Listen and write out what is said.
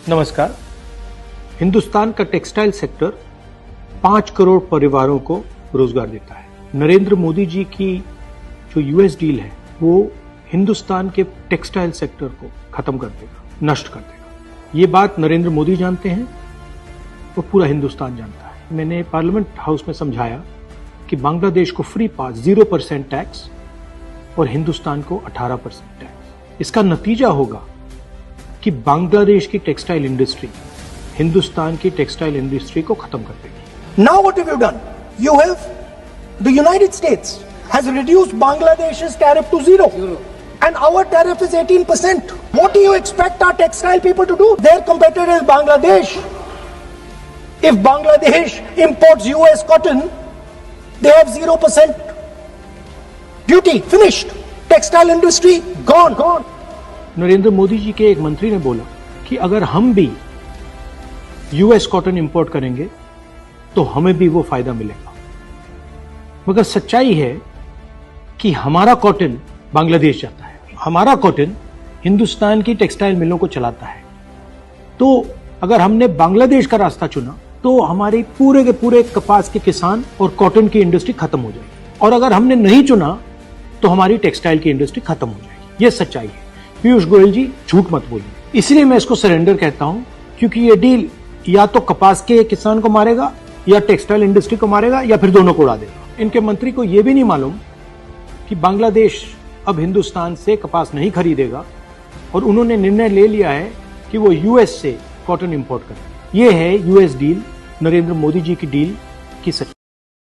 नमस्कार। हिंदुस्तान का textile sector 5 crore परिवारों को रोजगार देता है। नरेंद्र मोदी जी की जो यूएस डील है वो हिंदुस्तान के टेक्सटाइल सेक्टर को खत्म कर देगा, नष्ट कर देगा। ये बात नरेंद्र मोदी जानते हैं और पूरा हिंदुस्तान जानता है। मैंने पार्लियामेंट हाउस में समझाया कि बांग्लादेश को फ्री पास 0% टैक्स और हिंदुस्तान को 18% टैक्स। इसका नतीजा होगा कि बांग्लादेश की टेक्सटाइल इंडस्ट्री हिंदुस्तान की टेक्सटाइल इंडस्ट्री को खत्म कर देगी। Now what have you done? You have, the United States has reduced Bangladesh's tariff to zero. And our tariff is 18%. What do you expect our textile people to do? Their competitor is Bangladesh. If Bangladesh imports US cotton, they have 0% duty. Finished. Textile industry gone. Narendra Modi ji के एक मंत्री ने बोला कि अगर हम भी US cotton import करेंगे तो हमें भी वो फायदा मिलेगा। मगर सच्चाई है कि हमारा कॉटन बांग्लादेश जाता है, हमारा कॉटन हिंदुस्तान की टेक्सटाइल मिलों को चलाता है। तो अगर हमने बांग्लादेश का रास्ता चुना तो हमारे पूरे के पूरे कपास के किसान और कॉटन की इंडस्ट्री खत्म हो जाएगी, और अगर हमने नहीं चुना तो हमारी टेक्सटाइल की इंडस्ट्री खत्म हो जाएगी। ये सच्चाई है। पीयूष गोयल जी झूठ मत बोलिए। इसलिए मैं इसको सरेंडर कहता हूं, क्योंकि ये डील या तो कपास के किसान को मारेगा या टेक्सटाइल इंडस्ट्री को मारेगा या फिर दोनों को उड़ा देगा। इनके मंत्री को यह भी नहीं मालूम कि बांग्लादेश अब हिंदुस्तान से कपास नहीं खरीदेगा और उन्होंने निर्णय ले लिया है कि वो यूएस से कॉटन इंपोर्ट करें। यह है यूएस डील, नरेंद्र मोदी जी की डील की सच्चाई।